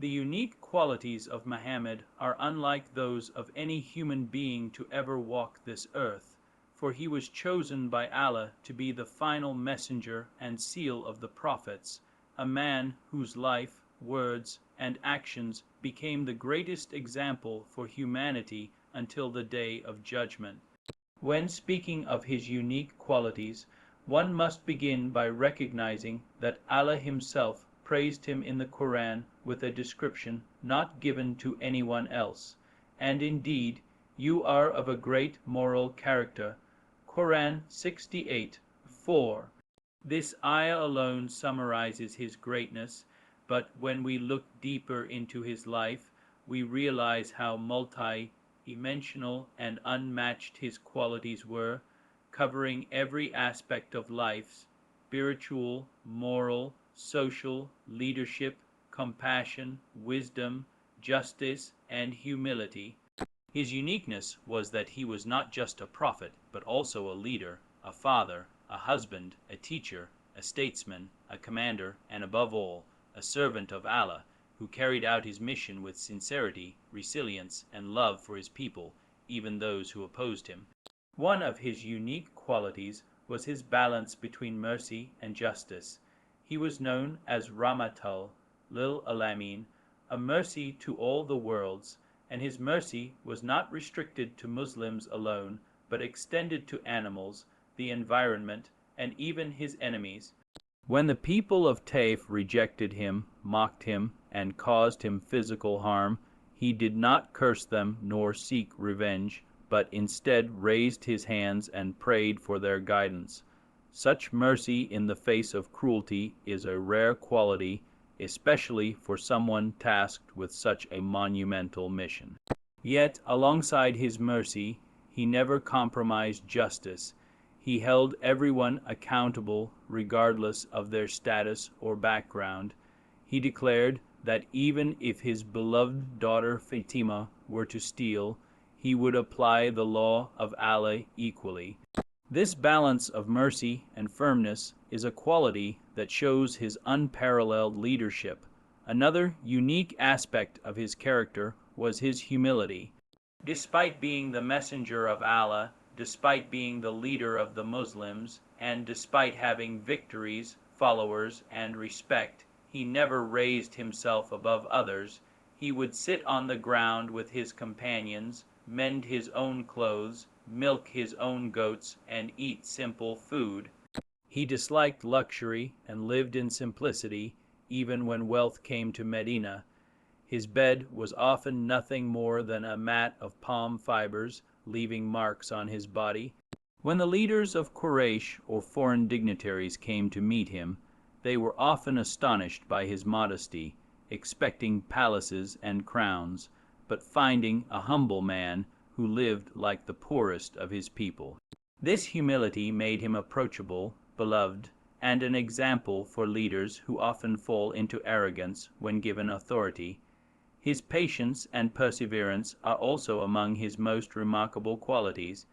The unique qualities of Muhammad are unlike those of any human being to ever walk this earth, for he was chosen by Allah to be the final messenger and seal of the prophets, a man whose life, words, and actions became the greatest example for humanity until the day of judgment. When speaking of his unique qualities, one must begin by recognizing that Allah himself praised him in the Quran with a description not given to anyone else. And indeed, you are of a great moral character. Quran 68:4. This ayah alone summarizes his greatness, but when we look deeper into his life, we realize how multi-dimensional and unmatched his qualities were, covering every aspect of life: spiritual, moral, social, leadership, compassion, wisdom, justice, and humility. His uniqueness was that he was not just a prophet, but also a leader, a father, a husband, a teacher, a statesman, a commander, and above all, a servant of Allah, who carried out his mission with sincerity, resilience, and love for his people, even those who opposed him. One of his unique qualities was his balance between mercy and justice. He was known as Rahmatul lil Alamin, a mercy to all the worlds, and his mercy was not restricted to Muslims alone, but extended to animals, the environment, and even his enemies. When the people of Taif rejected him, mocked him, and caused him physical harm, he did not curse them nor seek revenge, but instead raised his hands and prayed for their guidance. Such mercy in the face of cruelty is a rare quality, especially for someone tasked with such a monumental mission. Yet, alongside his mercy, he never compromised justice. He held everyone accountable regardless of their status or background. He declared that even if his beloved daughter Fatima were to steal, he would apply the law of Allah equally. This balance of mercy and firmness is a quality that shows his unparalleled leadership. Another unique aspect of his character was his humility. Despite being the messenger of Allah, despite being the leader of the Muslims, and despite having victories, followers, and respect, he never raised himself above others. He would sit on the ground with his companions, mend his own clothes, milk his own goats, and eat simple food. He disliked luxury and lived in simplicity, even when wealth came to Medina. His bed was often nothing more than a mat of palm fibers, leaving marks on his body. When the leaders of Quraysh or foreign dignitaries came to meet him, they were often astonished by his modesty, expecting palaces and crowns, but finding a humble man who lived like the poorest of his people. This humility made him approachable, beloved, and an example for leaders who often fall into arrogance when given authority. His patience and perseverance are also among his most remarkable qualities.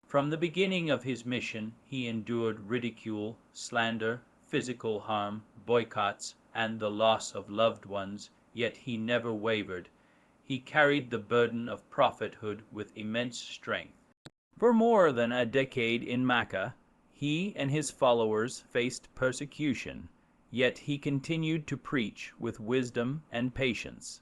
From the beginning of his mission, he endured ridicule, slander, physical harm, boycotts, and the loss of loved ones, yet he never wavered. He carried the burden of prophethood with immense strength. For more than a decade in Mecca, he and his followers faced persecution, yet he continued to preach with wisdom and patience.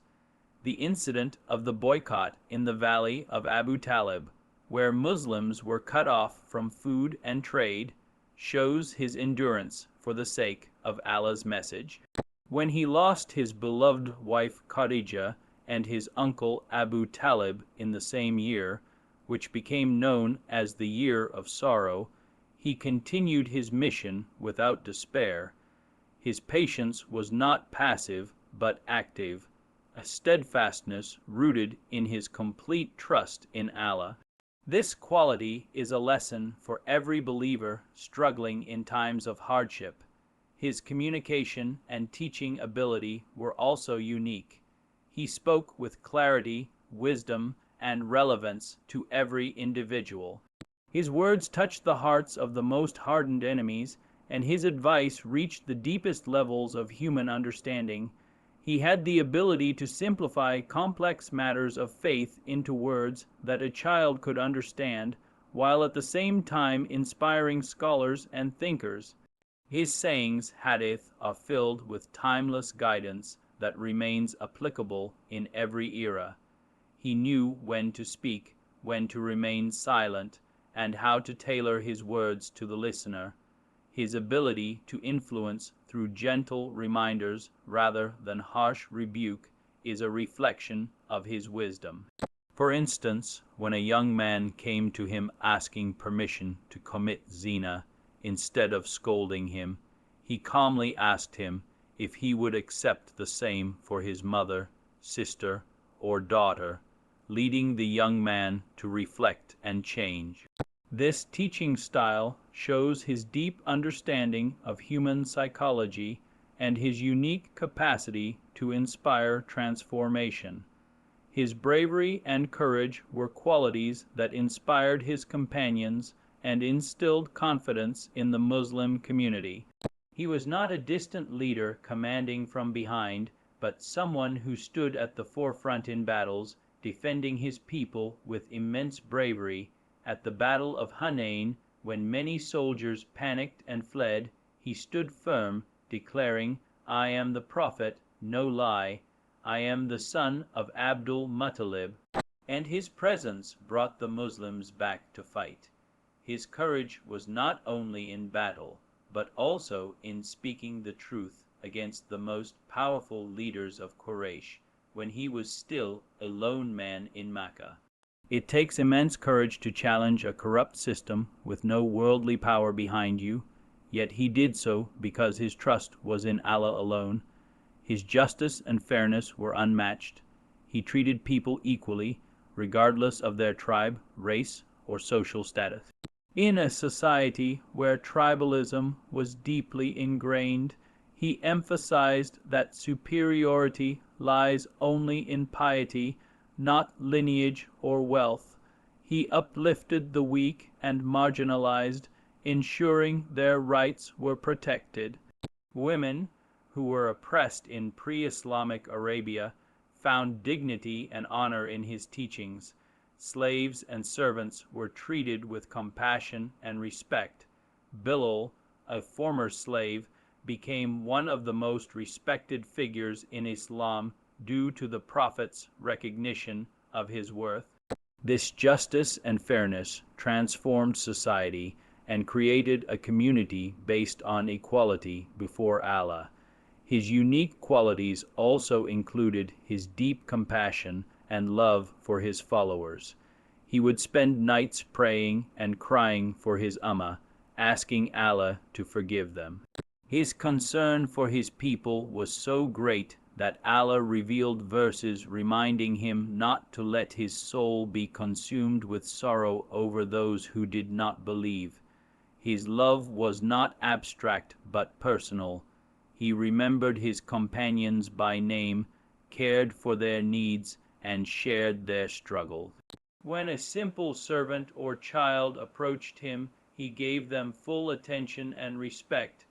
The incident of the boycott in the valley of Abu Talib, where Muslims were cut off from food and trade, shows his endurance for the sake of Allah's message. When he lost his beloved wife Khadijah and his uncle Abu Talib in the same year, which became known as the Year of Sorrow, he continued his mission without despair. His patience was not passive but active, a steadfastness rooted in his complete trust in Allah. This quality is a lesson for every believer struggling in times of hardship. His communication and teaching ability were also unique. He spoke with clarity, wisdom, and relevance to every individual. His words touched the hearts of the most hardened enemies, and his advice reached the deepest levels of human understanding. He had the ability to simplify complex matters of faith into words that a child could understand, while at the same time inspiring scholars and thinkers. His sayings, hadith, are filled with timeless guidance that remains applicable in every era. He knew when to speak, when to remain silent, and how to tailor his words to the listener. His ability to influence through gentle reminders rather than harsh rebuke is a reflection of his wisdom. For instance, when a young man came to him asking permission to commit zina, instead of scolding him, he calmly asked him if he would accept the same for his mother, sister, or daughter, leading the young man to reflect and change. This teaching style shows his deep understanding of human psychology and his unique capacity to inspire transformation. His bravery and courage were qualities that inspired his companions and instilled confidence in the Muslim community. He was not a distant leader commanding from behind, but someone who stood at the forefront in battles, defending his people with immense bravery. At the Battle of Hunain, when many soldiers panicked and fled, he stood firm, declaring, "I am the Prophet, no lie. I am the son of Abdul Muttalib," and his presence brought the Muslims back to fight. His courage was not only in battle, but also in speaking the truth against the most powerful leaders of Quraysh, when he was still a lone man in Mecca. It takes immense courage to challenge a corrupt system with no worldly power behind you, yet he did so because his trust was in Allah alone. His justice and fairness were unmatched. He treated people equally, regardless of their tribe, race, or social status. In a society where tribalism was deeply ingrained, he emphasized that superiority lies only in piety, not lineage or wealth. He uplifted the weak and marginalized, ensuring their rights were protected. Women, who were oppressed in pre-Islamic Arabia, found dignity and honor in his teachings. Slaves and servants were treated with compassion and respect. Bilal, a former slave, became one of the most respected figures in Islam due to the Prophet's recognition of his worth. This justice and fairness transformed society and created a community based on equality before Allah. His unique qualities also included his deep compassion and love for his followers. He would spend nights praying and crying for his ummah, asking Allah to forgive them. His concern for his people was so great that Allah revealed verses reminding him not to let his soul be consumed with sorrow over those who did not believe. His love was not abstract but personal. He remembered his companions by name, cared for their needs, and shared their struggles. When a simple servant or child approached him, he gave them full attention and respect.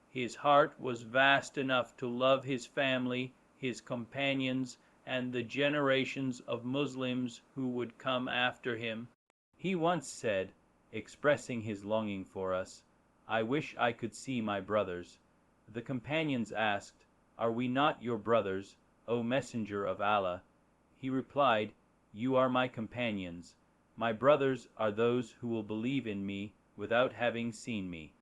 His heart was vast enough to love his family, his companions, and the generations of Muslims who would come after him. He once said, expressing his longing for us, "I wish I could see my brothers." The companions asked, "Are we not your brothers, O Messenger of Allah?" He replied, "You are my companions. My brothers are those who will believe in me without having seen me."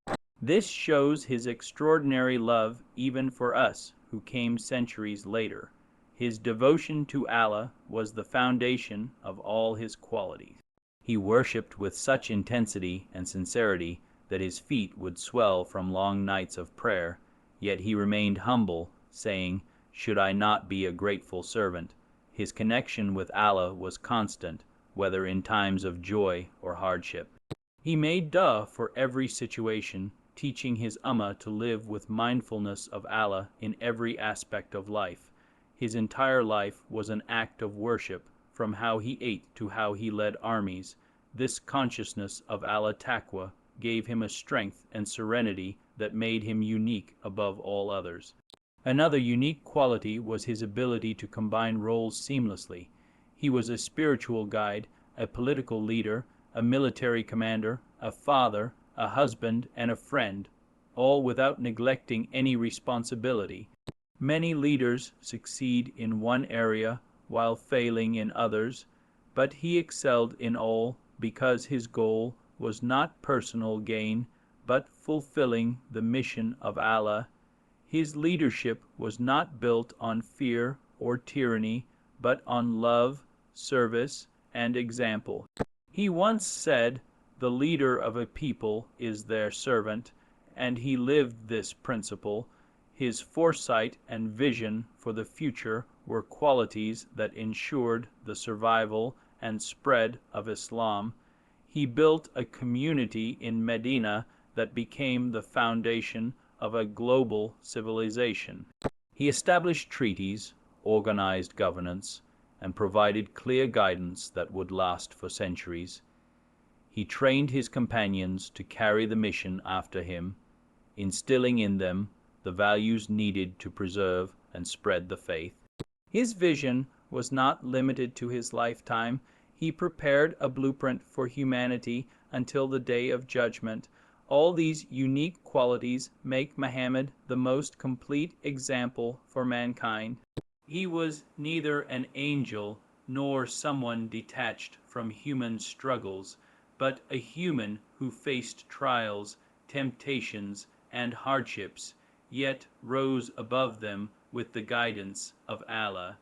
This shows his extraordinary love even for us who came centuries later. His devotion to Allah was the foundation of all his qualities. He worshipped with such intensity and sincerity that his feet would swell from long nights of prayer, yet he remained humble, saying, "Should I not be a grateful servant?" His connection with Allah was constant, whether in times of joy or hardship. He made dua for every situation, teaching his ummah to live with mindfulness of Allah in every aspect of life. His entire life was an act of worship, from how he ate to how he led armies. This consciousness of Allah taqwa gave him a strength and serenity that made him unique above all others. Another unique quality was his ability to combine roles seamlessly. He was a spiritual guide, a political leader, a military commander, a father, a husband, and a friend, all without neglecting any responsibility. Many leaders succeed in one area while failing in others, but he excelled in all because his goal was not personal gain, but fulfilling the mission of Allah. His leadership was not built on fear or tyranny, but on love, service, and example. He once said, "The leader of a people is their servant," and he lived this principle. His foresight and vision for the future were qualities that ensured the survival and spread of Islam. He built a community in Medina that became the foundation of a global civilization. He established treaties, organized governance, and provided clear guidance that would last for centuries. He trained his companions to carry the mission after him, instilling in them the values needed to preserve and spread the faith. His vision was not limited to his lifetime. He prepared a blueprint for humanity until the day of judgment. All these unique qualities make Muhammad the most complete example for mankind. He was neither an angel nor someone detached from human struggles, but a human who faced trials, temptations, and hardships, yet rose above them with the guidance of Allah.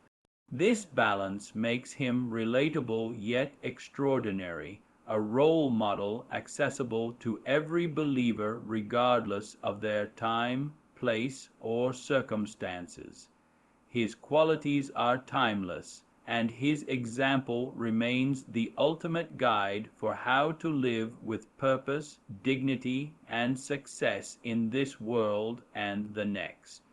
This balance makes him relatable yet extraordinary, a role model accessible to every believer regardless of their time, place, or circumstances. His qualities are timeless, and his example remains the ultimate guide for how to live with purpose, dignity, and success in this world and the next.